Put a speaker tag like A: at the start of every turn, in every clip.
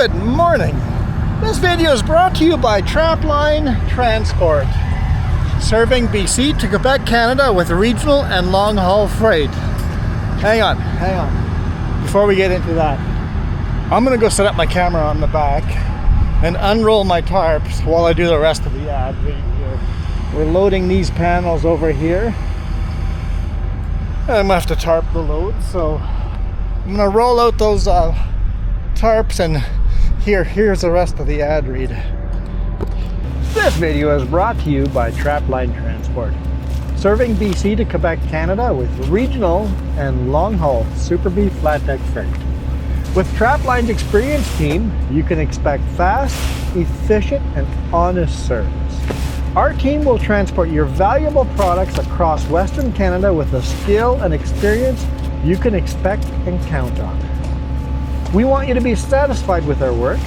A: Good morning. This video is brought to you by Trapline Transport, serving BC to Quebec, Canada with regional and long-haul freight. Hang on. Before we get into that, I'm gonna go set up my camera on the back and unroll my tarps while I do the rest of the ad. We're loading these panels over here. I'm gonna have to tarp the load, so I'm gonna roll out those tarps, and here's the rest of the ad read. This video is brought to you by Trapline Transport, serving BC to Quebec, Canada with regional and long-haul Super B flat deck freight. With Trapline's experienced team, you can expect fast, efficient, and honest service. Our team will transport your valuable products across Western Canada with the skill and experience you can expect and count on. We want you to be satisfied with our work,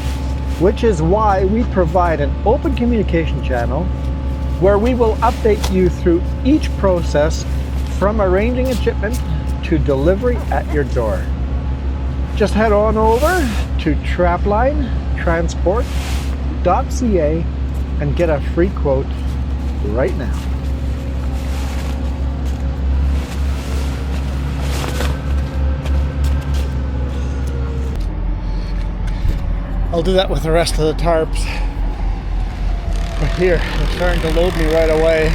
A: which is why we provide an open communication channel where we will update you through each process from arranging a shipment to delivery at your door. Just head on over to traplinetransport.ca and get a free quote right now. I'll do that with the rest of the tarps. But here, it's starting to load me right away.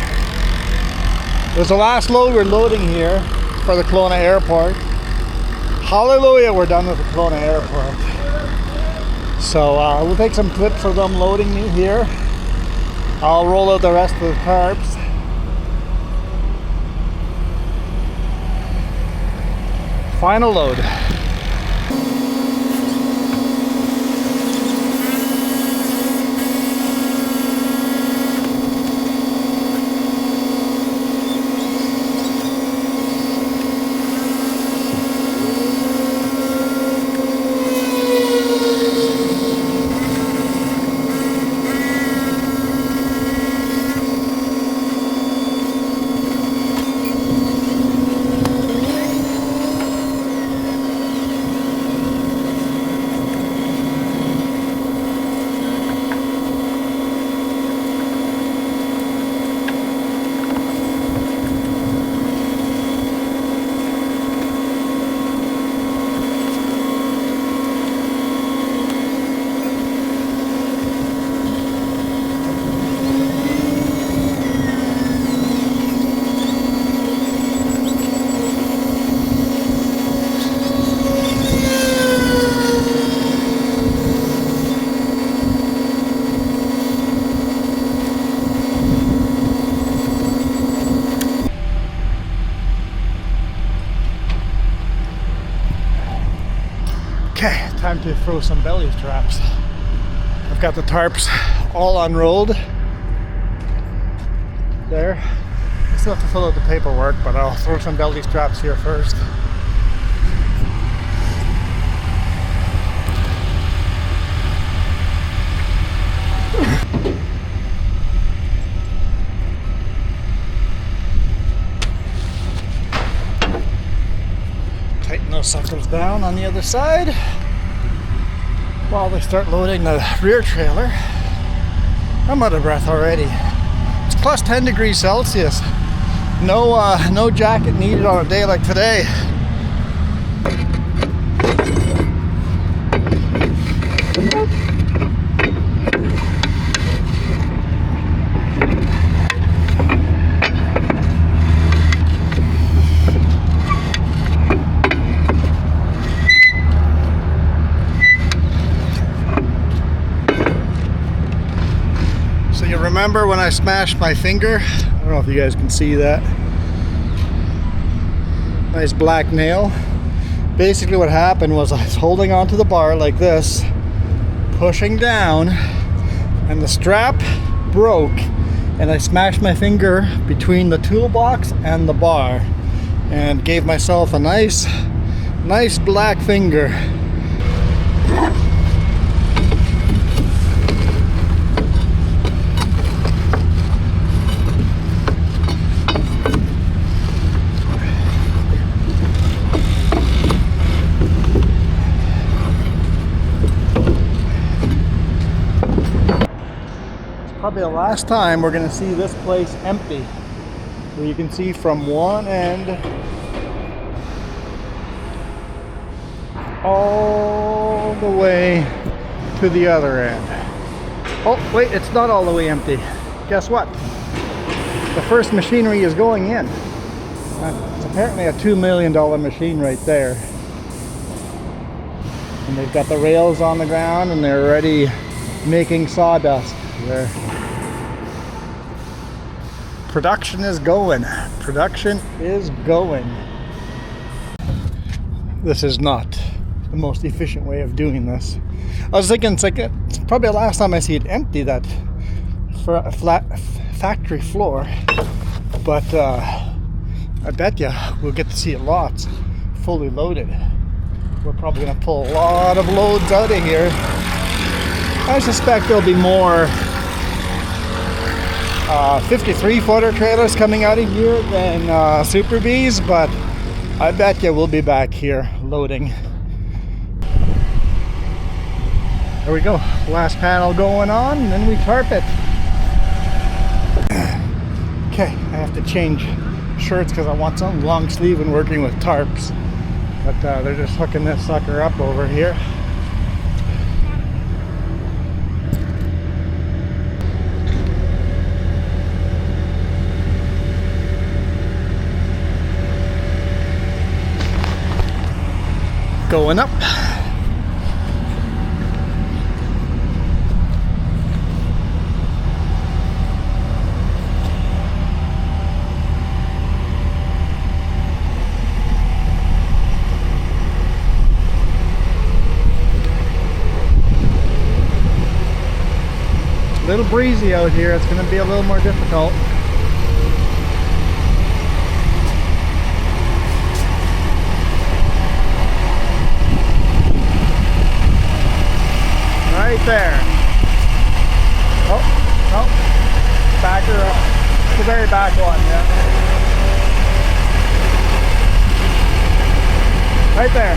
A: It was the last load we're loading here for the Kelowna Airport. Hallelujah, we're done with the Kelowna Airport. So we'll take some clips of them loading me here. I'll roll out the rest of the tarps. Final load. Okay, time to throw some belly straps. I've got the tarps all unrolled. There. I still have to fill out the paperwork, but I'll throw some belly straps here first. Tighten those suckers down on the other side while they start loading the rear trailer. I'm out of breath already. It's plus 10 degrees Celsius. No jacket needed on a day like today. Remember when I smashed my finger? I don't know if you guys can see that. Nice black nail. Basically what happened was I was holding onto the bar like this, pushing down, and the strap broke, and I smashed my finger between the toolbox and the bar and gave myself a nice black finger. probably the last time we're going to see this place empty. Where you can see from one end all the way to the other end. Oh, wait, it's not all the way empty. Guess what? The first machinery is going in. It's apparently a $2 million machine right there. And they've got the rails on the ground and they're already making sawdust there. Production is going. Production is going. This is not the most efficient way of doing this. I was thinking it's probably the last time I see it empty, that for a flat factory floor. But I bet you we'll get to see it lots fully loaded. We're probably going to pull a lot of loads out of here. I suspect there'll be more 53-footer trailers coming out of here than Super Bs, but I bet you we'll be back here loading. There we go. Last panel going on, and then we tarp it. Okay, I have to change shirts because I want something long sleeve and working with tarps. But they're just hooking this sucker up over here. Going up. A little breezy out here. It's going to be a little more difficult. Right there. Oh, no. Back her up. The very back one, yeah. Right there.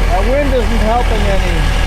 A: That wind isn't helping any.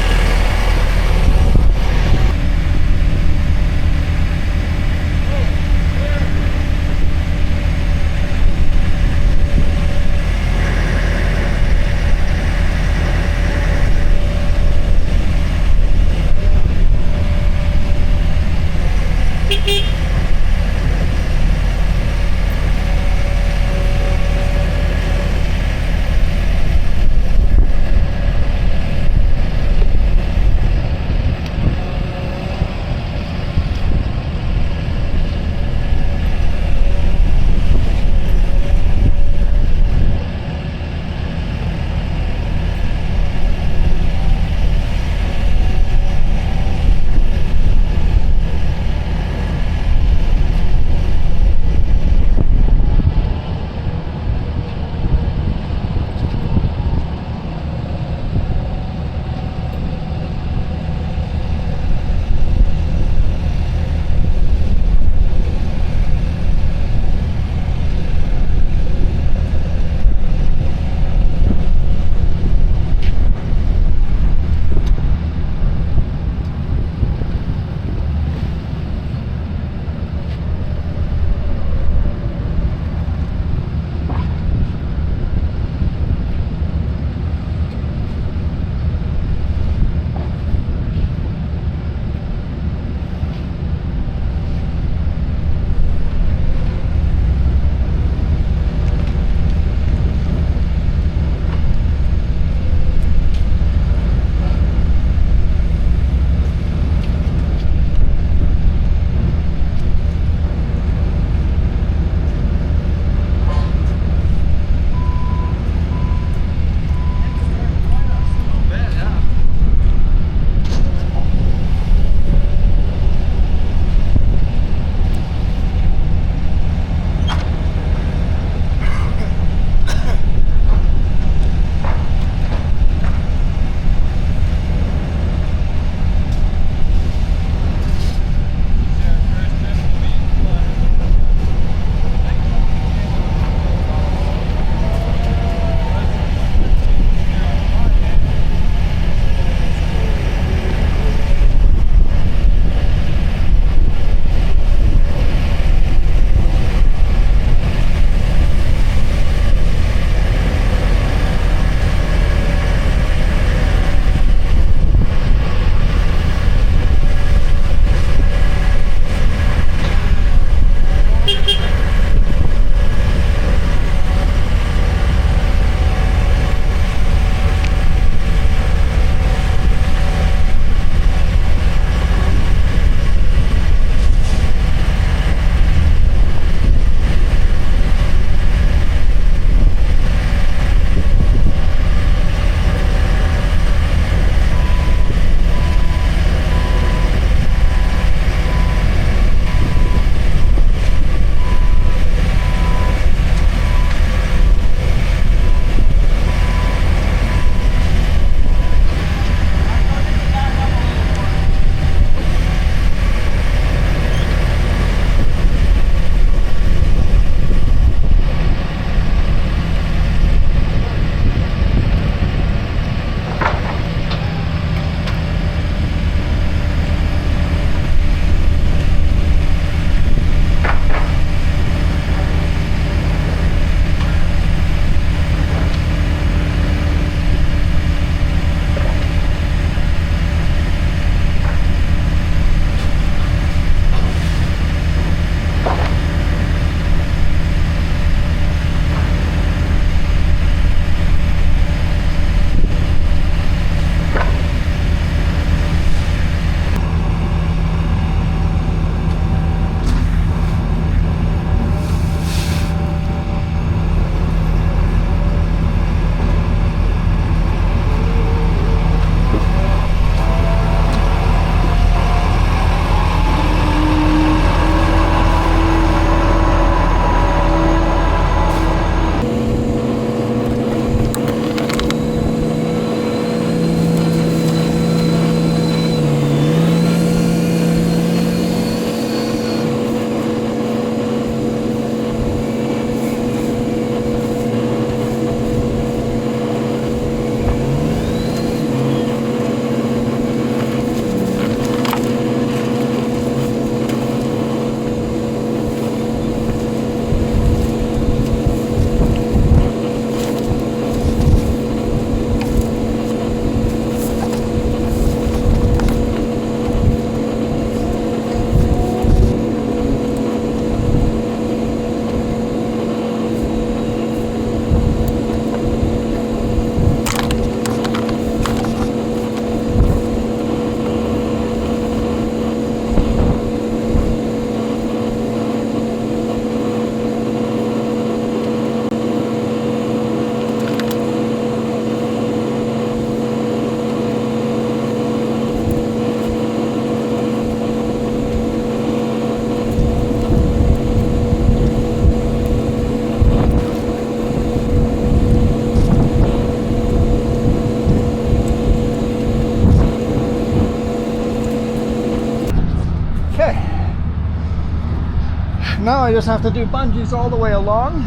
A: now I just have to do bungees all the way along.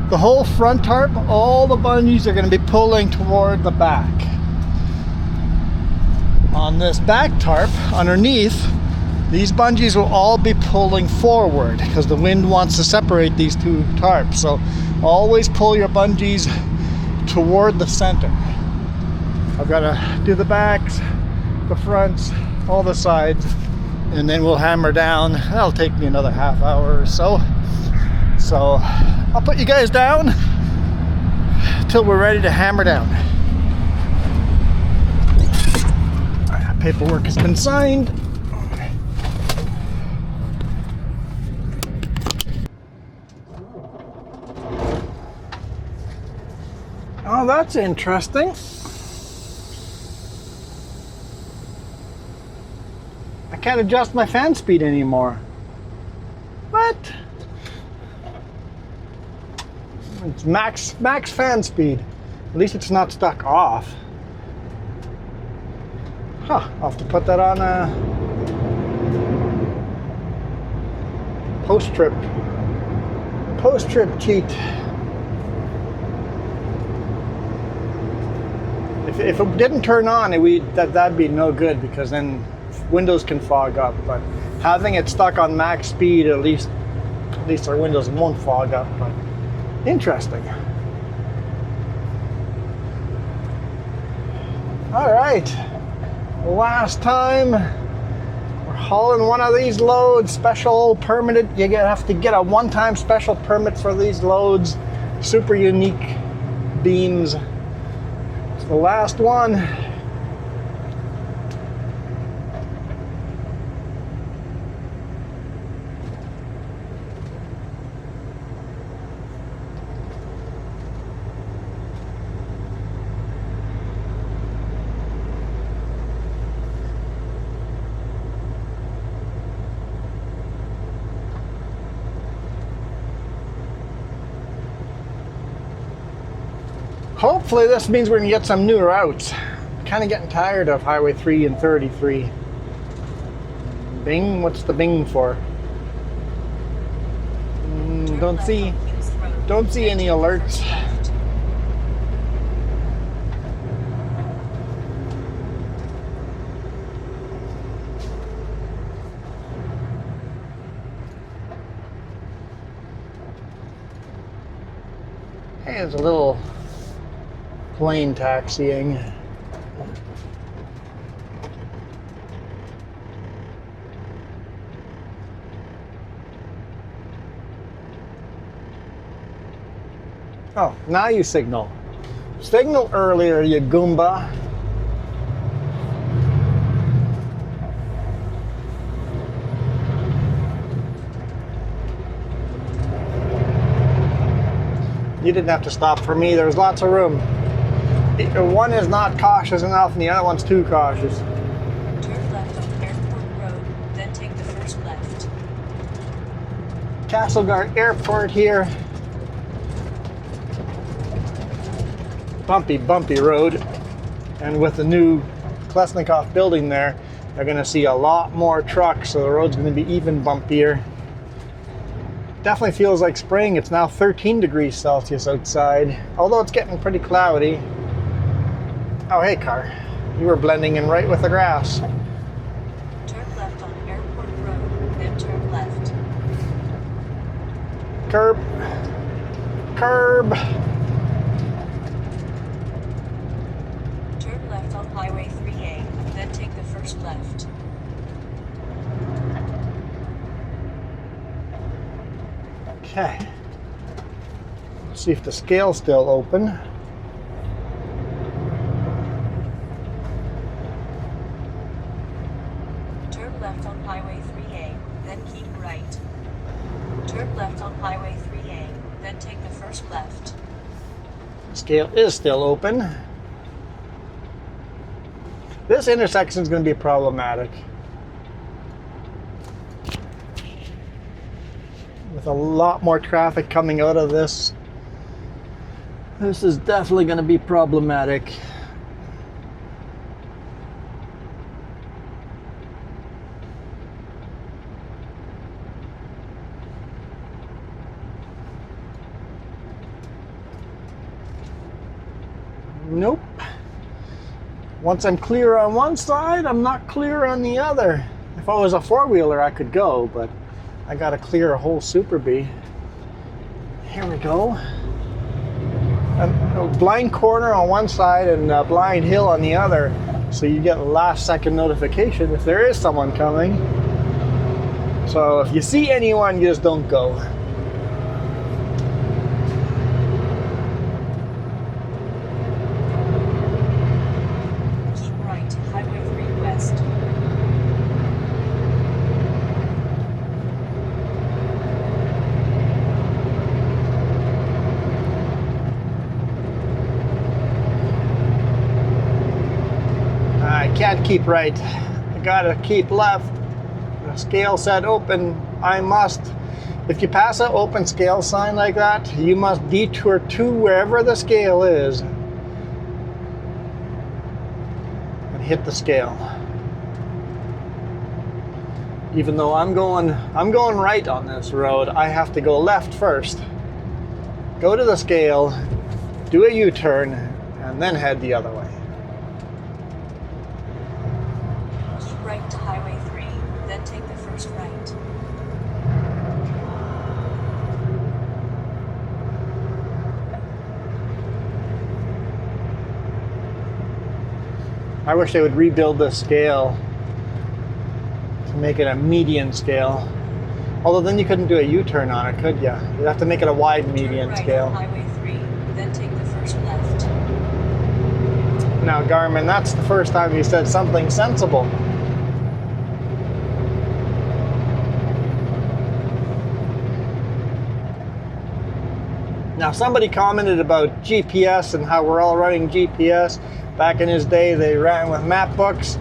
A: The whole front tarp, all the bungees are going to be pulling toward the back. On this back tarp, underneath, these bungees will all be pulling forward because the wind wants to separate these two tarps. So always pull your bungees toward the center. I've got to do the backs, the fronts, all the sides, and then we'll hammer down. That'll take me another half hour or so. So I'll put you guys down till we're ready to hammer down. Paperwork has been signed. Oh, that's interesting. I can't adjust my fan speed anymore. What? It's max fan speed. At least it's not stuck off. Huh, I'll have to put that on a post-trip cheat. If it didn't turn on, that'd be no good because then windows can fog up. But having it stuck on max speed, at least our windows won't fog up. But interesting. All right. Last time we're hauling one of these loads, special permitted. You have to get a one-time special permit for these loads. Super unique beams. It's the last one. Hopefully this means we're going to get some new routes. Kind of getting tired of Highway 3 and 33. Bing? What's the bing for? Don't see any alerts. Hey, there's a little plane taxiing. Oh, now you signal. Signal earlier, you Goomba. You didn't have to stop for me. There's lots of room. One is not cautious enough and the other one's too cautious.
B: Turn left on Airport Road, then take the first left.
A: Castlegar Airport here. Bumpy road. And with the new Klesnikoff building there, they're going to see a lot more trucks, so the road's going to be even bumpier. Definitely feels like spring. It's now 13 degrees Celsius outside, although it's getting pretty cloudy. Oh, hey, car. You were blending in right with the grass.
B: Turn left on Airport Road, then turn left.
A: Curb.
B: Turn left on Highway 3A, then take the first left.
A: Okay. Let's see if the scale's still open.
B: Turn left on Highway 3A, then keep right. Turn left on Highway 3A, then take the first left.
A: Scale is still open. This intersection is going to be problematic. With a lot more traffic coming out of this. This is definitely going to be problematic. Nope. Once I'm clear on one side, I'm not clear on the other. If I was a four-wheeler, I could go, but I gotta clear a whole Super B. Here we go. A blind corner on one side and a blind hill on the other, so you get a last-second notification if there is someone coming. So if you see anyone, you just don't go. Can't keep right. I gotta keep left. The scale said open. I must. If you pass an open scale sign like that, you must detour to wherever the scale is and hit the scale. Even though I'm going right on this road, I have to go left first. Go to the scale, do a U-turn, and then head the other way.
B: Right to Highway 3, then take the first right.
A: I wish they would rebuild the scale to make it a median scale. Although then you couldn't do a U-turn on it, could you? You'd have to make it a wide median
B: right
A: scale.
B: On Highway 3, then take the first left.
A: Now Garmin, that's the first time you said something sensible. Now somebody commented about GPS and how we're all running GPS. Back in his day they ran with map books.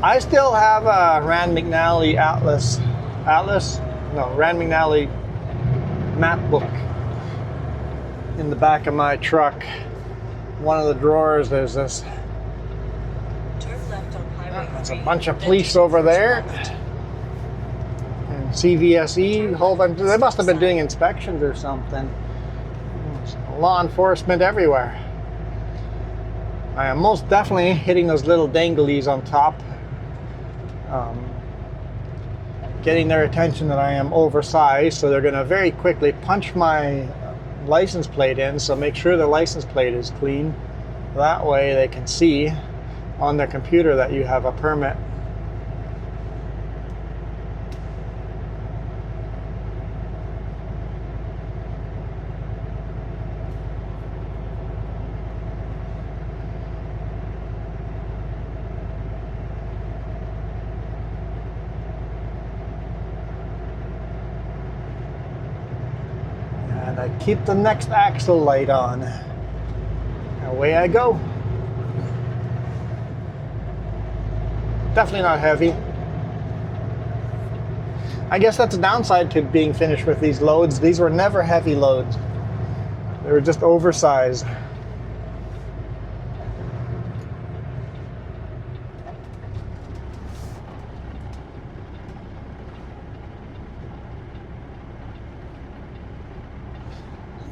A: I still have a Rand McNally Rand McNally map book in the back of my truck. One of the drawers there's this.
B: Turn left on Highway 3.
A: There's a bunch of police over there. And CVSE, a whole bunch. They must have been doing inspections or something. Law enforcement everywhere. I am most definitely hitting those little danglies on top, getting their attention that I am oversized, so they're going to very quickly punch my license plate in, so make sure the license plate is clean. That way they can see on their computer that you have a permit. I keep the next axle light on. Away I go. Definitely not heavy. I guess that's a downside to being finished with these loads. These were never heavy loads. They were just oversized.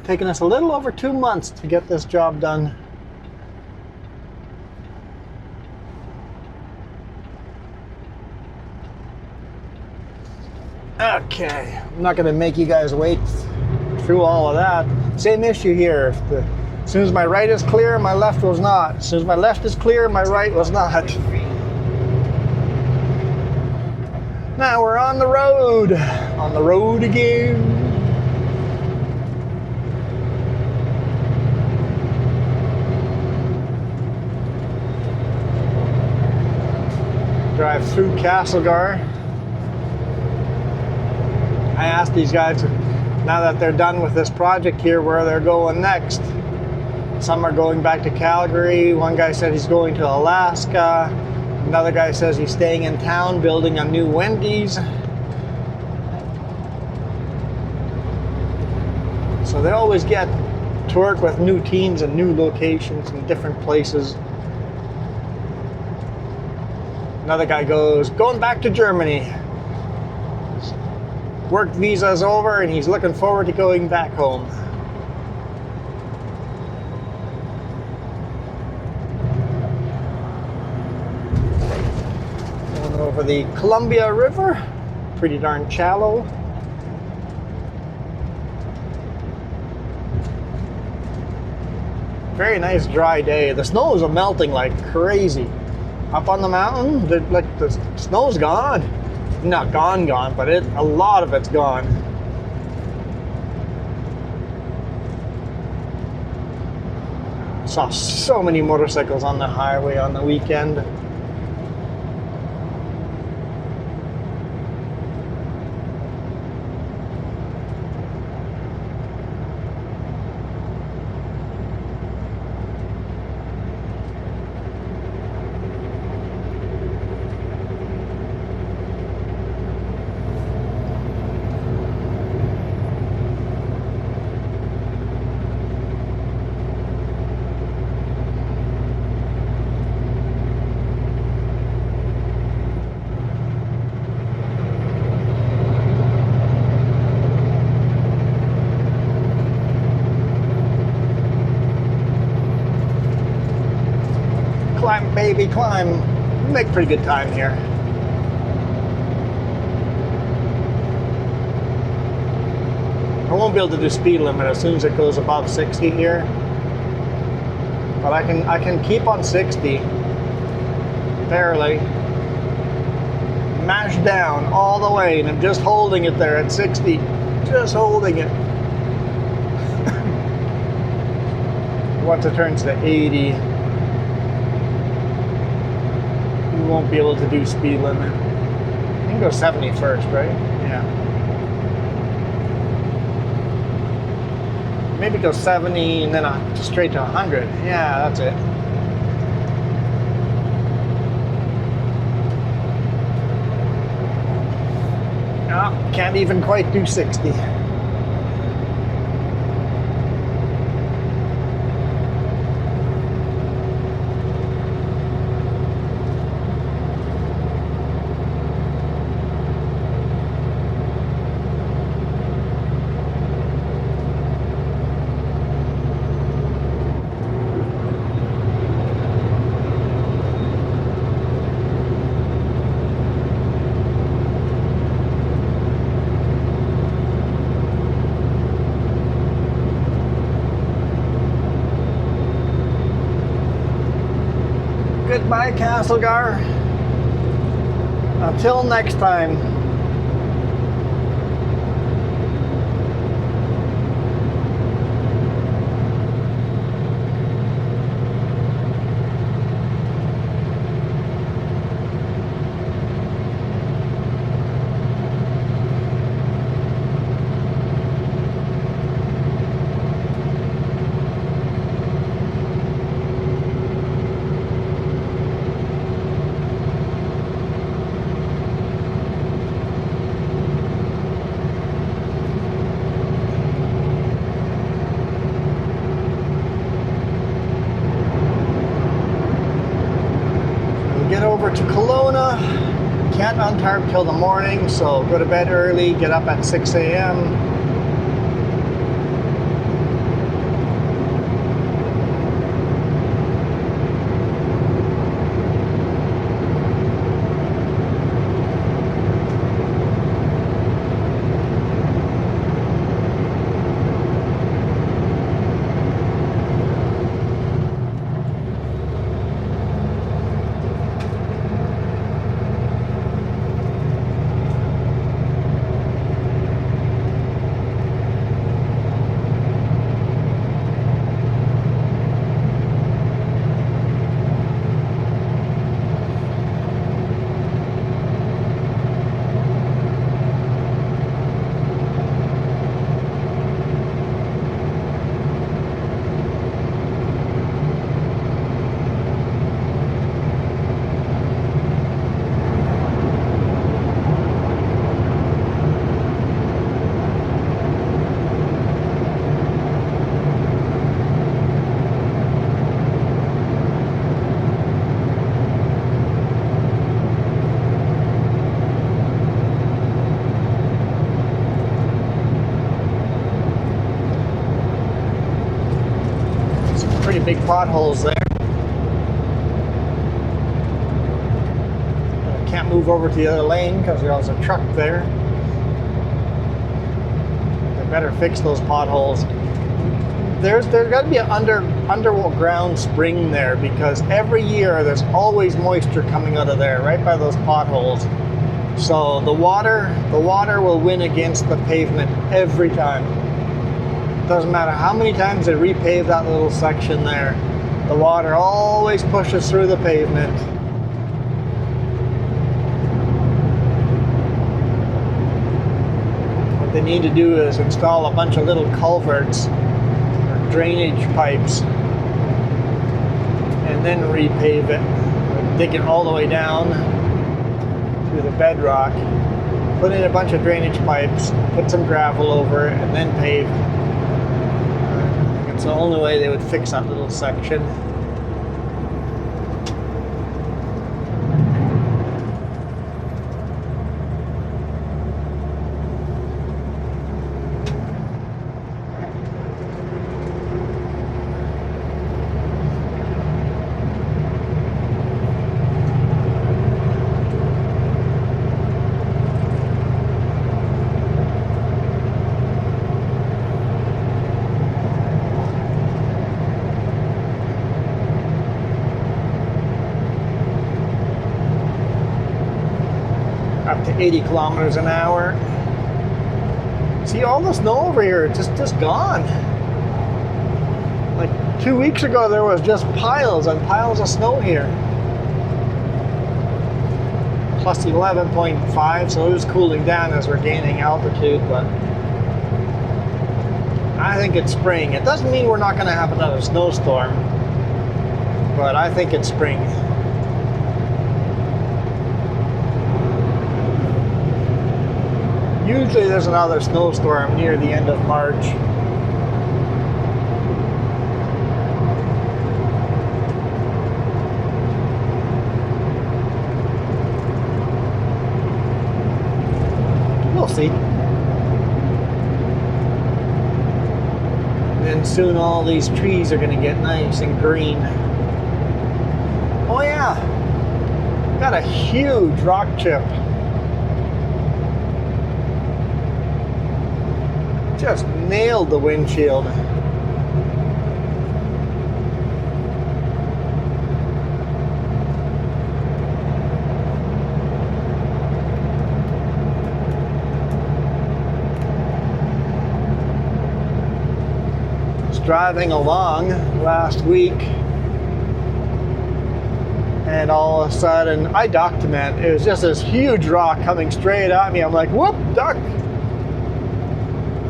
A: Taken us a little over 2 months to get this job done. Okay, I'm not going to make you guys wait through all of that. Same issue here. As soon as my right is clear, my left was not. As soon as my left is clear, my right was not. Now we're on the road. On the road again. Drive through Castlegar. I asked these guys, now that they're done with this project here, where they're going next. Some are going back to Calgary. One guy said he's going to Alaska. Another guy says he's staying in town building a new Wendy's. So they always get to work with new teams and new locations in different places. Another guy goes, going back to Germany. His work visa's over and he's looking forward to going back home. over the Columbia River. Pretty darn shallow. Very nice dry day. The snows are melting like crazy. Up on the mountain, the snow's gone. Not gone, but a lot of it's gone. Saw so many motorcycles on the highway on the weekend. Climb, baby, climb. We make pretty good time here. I won't be able to do speed limit as soon as it goes above 60 here, but I can keep on 60 barely, mash down all the way, and I'm just holding it there at 60, just holding it. Once it turns to 80, we won't be able to do speed limit. You can go 70 first, right? Yeah. Maybe go 70 and then straight to 100. Yeah, that's it. No, can't even quite do 60. Goodbye, Castlegar. Until next time. Get over to Kelowna. Can't untarp till the morning, so go to bed early, get up at 6 a.m. Big potholes there. can't move over to the other lane because there's a truck there. They better fix those potholes. There's got to be an underground spring there, because every year there's always moisture coming out of there, right by those potholes. So the water will win against the pavement every time. Doesn't matter how many times they repave that little section there, the water always pushes through the pavement. What they need to do is install a bunch of little culverts, drainage pipes, and then repave it. Dig it all the way down to the bedrock, put in a bunch of drainage pipes, put some gravel over it, and then pave. It's the only way they would fix that little section. Up to 80 kilometers an hour. See, all the snow over here, it's just gone. Like 2 weeks ago, there was just piles and piles of snow here. Plus 11.5, so it was cooling down as we're gaining altitude, but I think it's spring. It doesn't mean we're not going to have another snowstorm, but I think it's spring. Usually there's another snowstorm near the end of March. We'll see. And then soon all these trees are going to get nice and green. Oh yeah, got a huge rock chip. Just nailed the windshield. Was driving along last week, and all of a sudden I document, it was just this huge rock coming straight at me. I'm like, whoop, duck.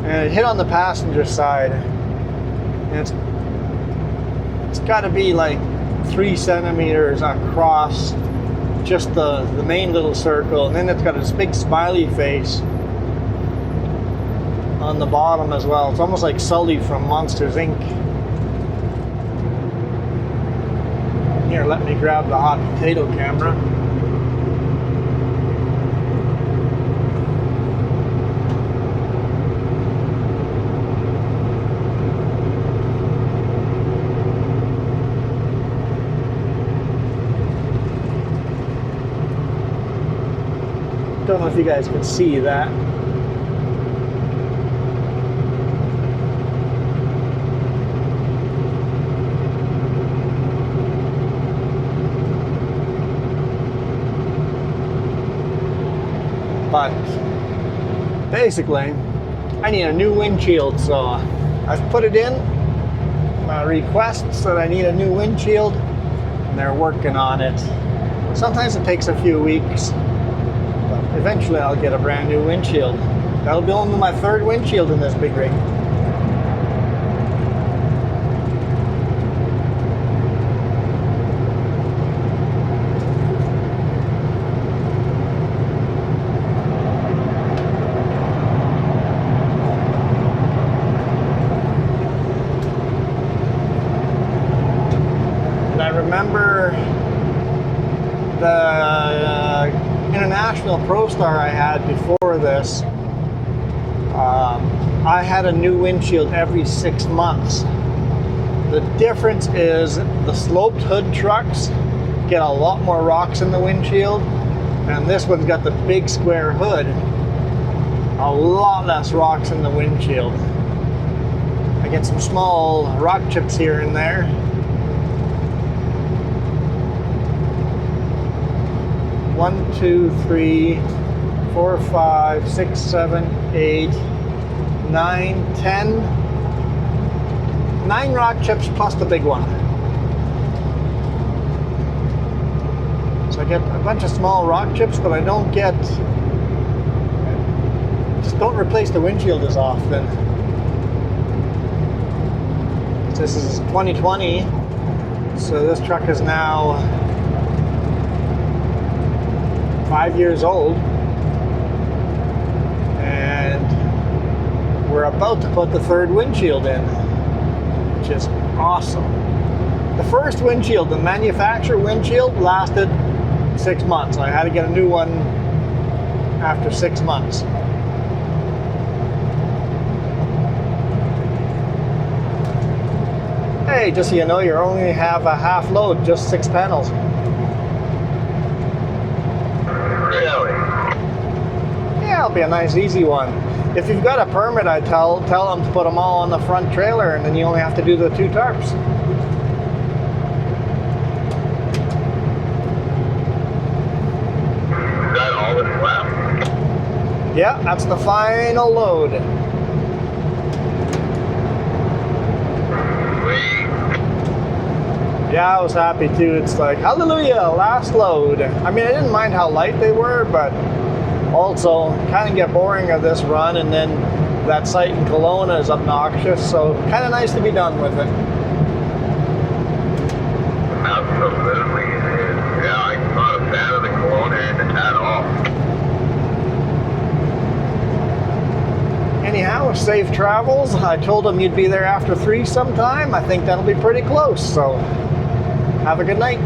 A: And it hit on the passenger side. And it's got to be like 3 centimeters across just the main little circle. And then it's got this big smiley face on the bottom as well. It's almost like Sully from Monsters, Inc. Here, let me grab the hot potato camera. Don't know if you guys can see that. But basically, I need a new windshield, so I've put it in my requests that I need a new windshield, and they're working on it. Sometimes it takes a few weeks. Eventually I'll get a brand new windshield. That'll be only my 3rd windshield in this big rig. And I remember the International Pro Star I had before this, I had a new windshield every 6 months. The difference is the sloped hood trucks get a lot more rocks in the windshield, And this one's got the big square hood. A lot less rocks in the windshield. I get some small rock chips here and there. One, two, three, 4, 5, 6, 7, 8, 9, 10. 9 rock chips plus the big one. So I get a bunch of small rock chips, but I don't get, just don't replace the windshield as often. This is 2020, so this truck is now 5 years old, and we're about to put the 3rd windshield in, which is awesome. The first windshield, the manufacturer windshield, lasted 6 months. I had to get a new one after 6 months. Hey, just so you know, you only have a half load, just 6 panels.
C: Really?
A: Yeah, it'll be a nice, easy one. If you've got a permit, I tell them to put them all on the front trailer, and then you only have to do the 2 tarps.
C: Is that all that's left?
A: Yeah, that's the final load.
C: Sweet.
A: Yeah, I was happy too. It's like, hallelujah, last load. I mean, I didn't mind how light they were, but also kind of get boring of this run, and then that site in Kelowna is obnoxious, so kind of nice to be done with it.
C: Absolutely. Yeah, I'm not a fan of the Kelowna at all.
A: Anyhow, safe travels. I told them you'd be there after 3 sometime. I think that'll be pretty close, so have a good night.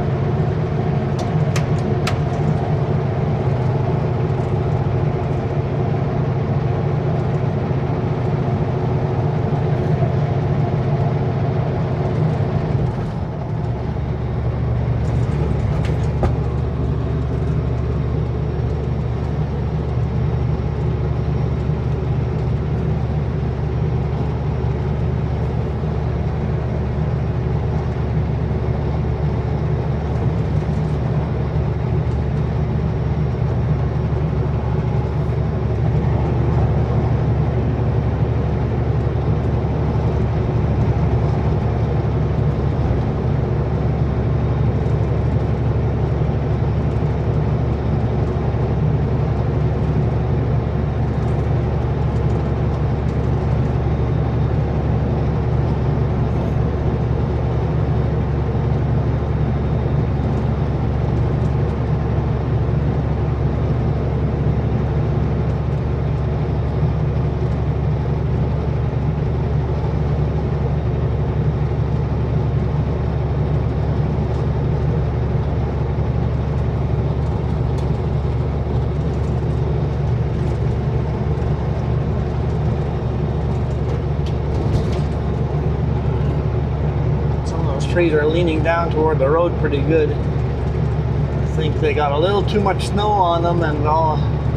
A: Trees are leaning down toward the road pretty good. I think they got a little too much snow on them, and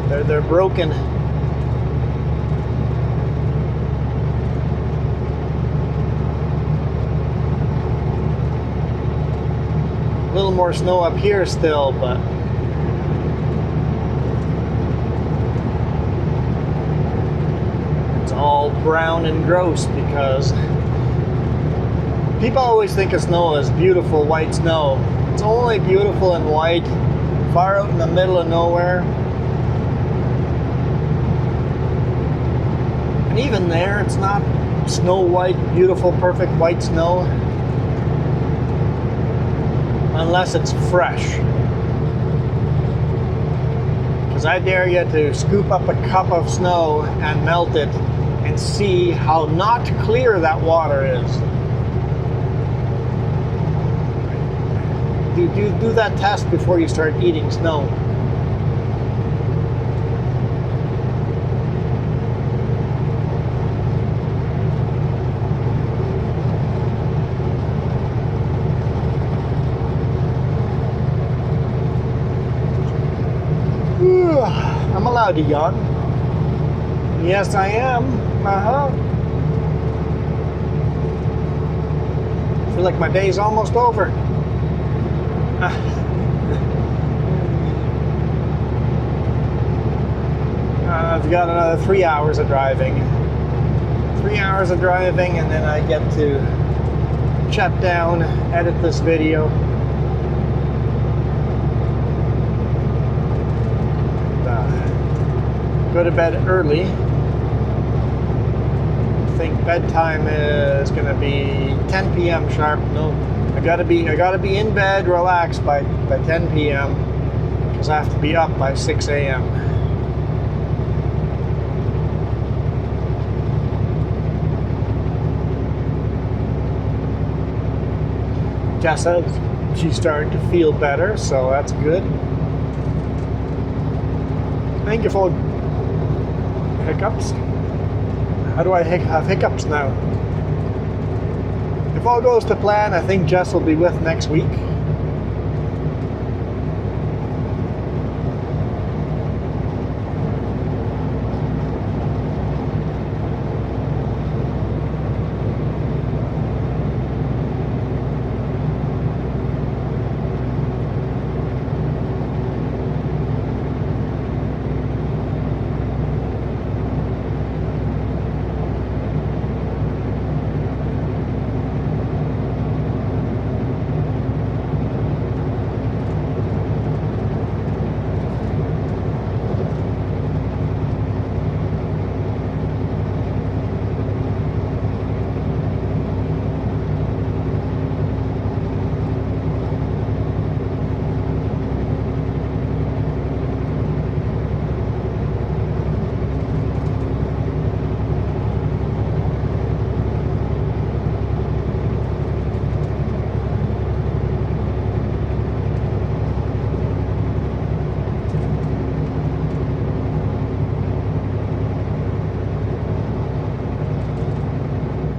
A: they're broken. A little more snow up here still, but it's all brown and gross because people always think of snow as beautiful white snow. It's only beautiful and white far out in the middle of nowhere. And even there, it's not snow white, beautiful, perfect white snow. Unless it's fresh. Because I dare you to scoop up a cup of snow and melt it and see how not clear that water is. Do that test before you start eating snow. I'm allowed to yawn. Yes, I am. Feel like my day's almost over. I've got another 3 hours of driving. 3 hours of driving, and then I get to shut down, edit this video. Go to bed early. I think bedtime is gonna be 10 p.m. sharp. No, I gotta be in bed, relaxed by 10 p.m. because I have to be up by 6 a.m. Jess says she's starting to feel better, so that's good. I think if all hiccups. How do I have hiccups now? If all goes to plan, I think Jess will be with next week.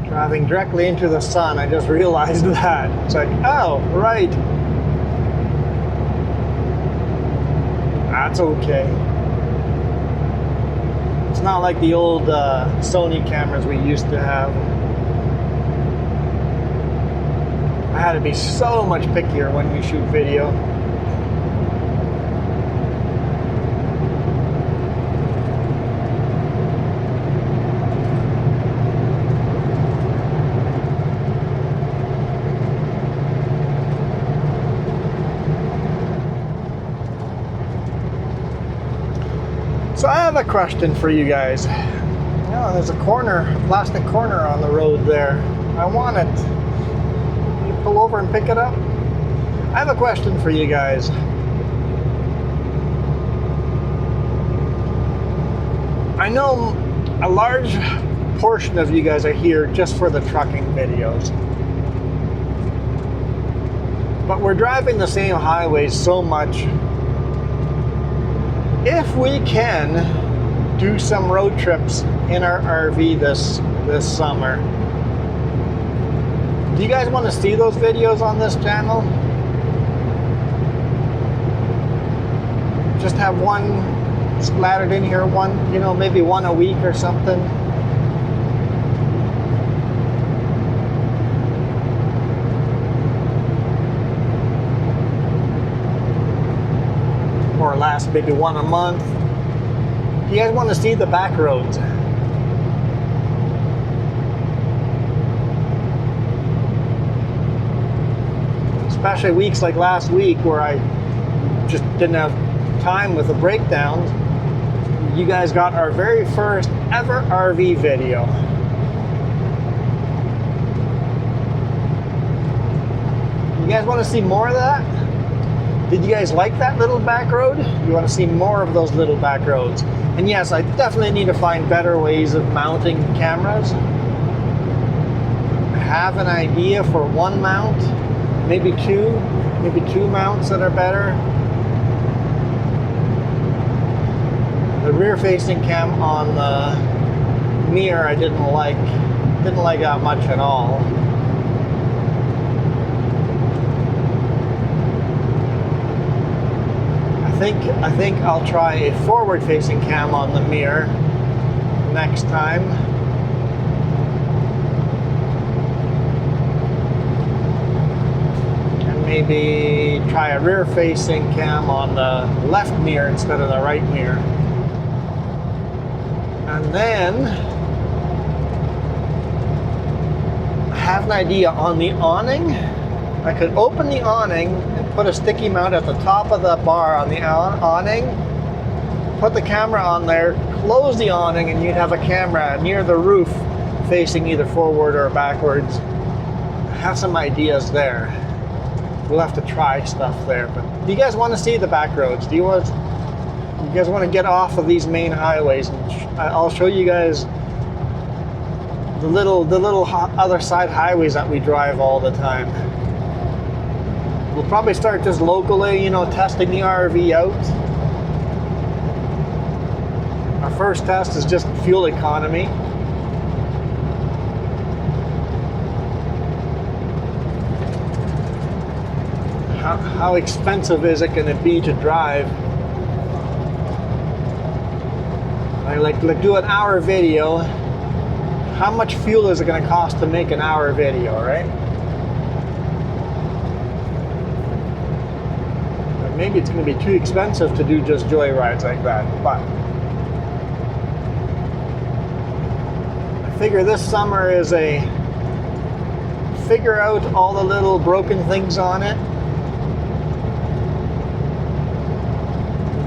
A: Driving directly into the sun, I just realized that. It's like, oh, right. That's okay. It's not like the old Sony cameras we used to have. I had to be so much pickier when we shoot video. So I have a question for you guys. You know, there's a plastic corner on the road there. I want it. Can you pull over and pick it up? I have a question for you guys. I know a large portion of you guys are here just for the trucking videos. But we're driving the same highways so much. If we can do some road trips in our RV this summer, do you guys want to see those videos on this channel? Just have one splattered in here, maybe one a week or something. Or last maybe one a month. Do you guys want to see the back roads? Especially weeks like last week where I just didn't have time with the breakdowns. You guys got our very first ever RV video. You guys want to see more of that? Did you guys like that little back road? You want to see more of those little back roads? And yes, I definitely need to find better ways of mounting cameras. I have an idea for one mount, maybe two mounts that are better. The rear-facing cam on the mirror I didn't like that much at all. I I think I'll try a forward-facing cam on the mirror next time. And maybe try a rear-facing cam on the left mirror instead of the right mirror. And then I have an idea on the awning. I could open the awning and put a sticky mount at the top of the bar on the awning, put the camera on there, close the awning, and you'd have a camera near the roof facing either forward or backwards. I have some ideas there. We'll have to try stuff there. But do you guys want to see the back roads? Do you guys want to get off of these main highways? And I'll show you guys the little other side highways that we drive all the time. We'll probably start just locally, you know, testing the RV out. Our first test is just fuel economy. How expensive is it going to be to drive? Like do an hour video. How much fuel is it going to cost to make an hour video, right? Maybe it's going to be too expensive to do just joyrides like that, but I figure this summer is a figure out all the little broken things on it.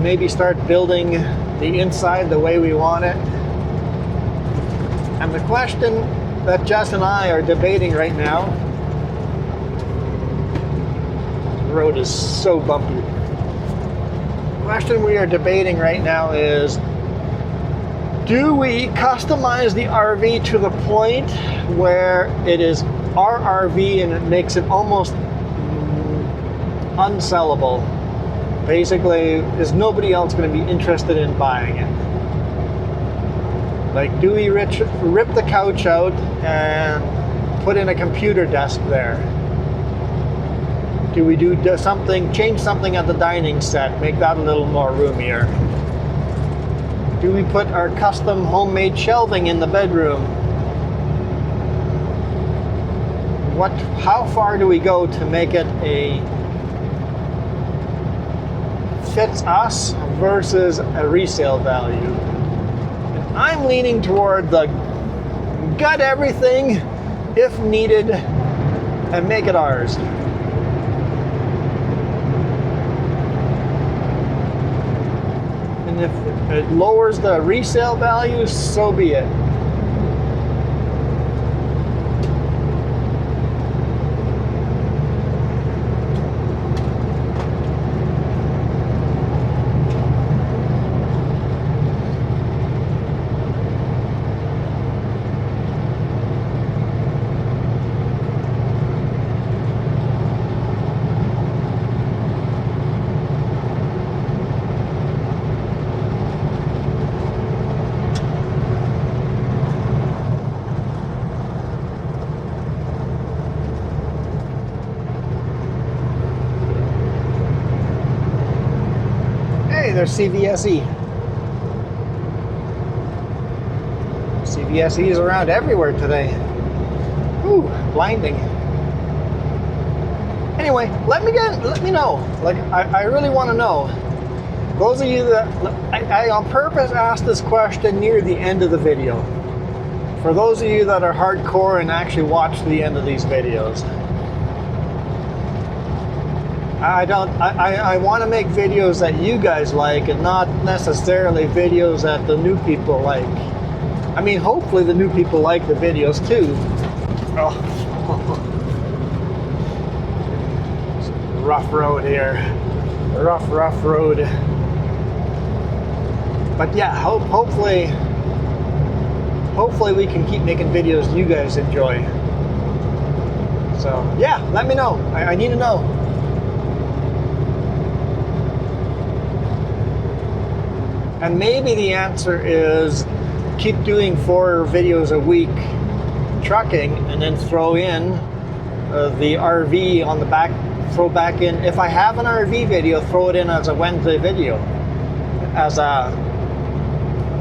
A: Maybe start building the inside the way we want it. And the question that Jess and I are debating right now, the road is so bumpy. The question we are debating right now is, do we customize the RV to the point where it is our RV and it makes it almost unsellable? Basically, is nobody else going to be interested in buying it? Like, do we rip the couch out and put in a computer desk there? Do we do something, change something at the dining set, make that a little more roomier? Do we put our custom homemade shelving in the bedroom? How far do we go to make it a fits us versus a resale value? And I'm leaning toward the gut everything if needed and make it ours. And if it lowers the resale value, so be it. There's CVSE. CVSE is around everywhere today. Ooh, blinding. Anyway, let me know. Like, I really want to know. Those of you that I on purpose asked this question near the end of the video. For those of you that are hardcore and actually watch the end of these videos. I want to make videos that you guys like and not necessarily videos that the new people like. I mean, hopefully the new people like the videos too. Oh. Rough road here. Rough road. But yeah, hopefully we can keep making videos you guys enjoy. So yeah, let me know. I need to know. And maybe the answer is keep doing 4 videos a week trucking and then throw in the RV on the back throw back in, if I have an RV video, throw it in as a Wednesday video, as a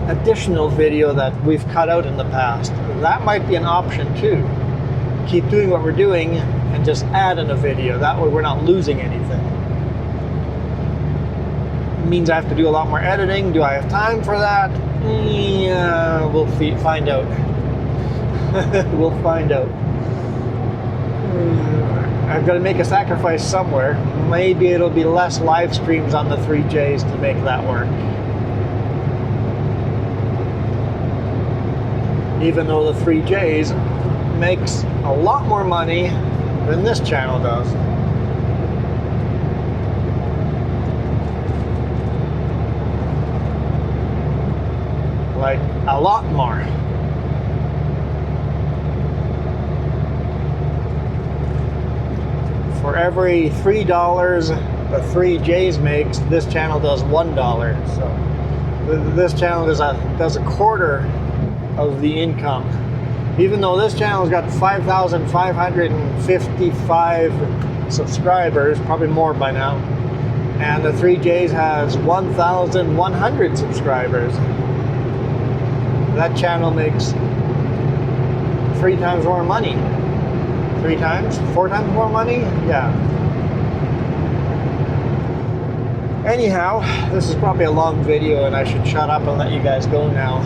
A: additional video that we've cut out in the past. That might be an option too. Keep doing what we're doing and just add in a video. That way we're not losing anything. It means I have to do a lot more editing. Do I have time for that? Yeah, we'll find out. We'll find out. I've got to make a sacrifice somewhere. Maybe it'll be less live streams on the 3Js to make that work. Even though the 3Js makes a lot more money than this channel does. Like, a lot more. For every $3 the 3Js makes, this channel does $1. So this channel does a quarter of the income. Even though this channel's got 5,555 subscribers, probably more by now, and the 3Js has 1,100 subscribers. That channel makes 3 times more money. 3 times? 4 times more money? Yeah. Anyhow, this is probably a long video and I should shut up and let you guys go now.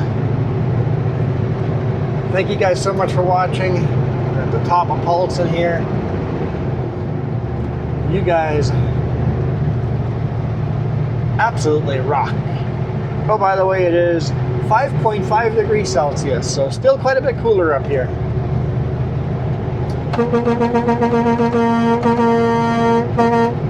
A: Thank you guys so much for watching. We're at the top of Paulson here. You guys absolutely rock. Oh, by the way, it is 5.5 degrees Celsius, so still quite a bit cooler up here.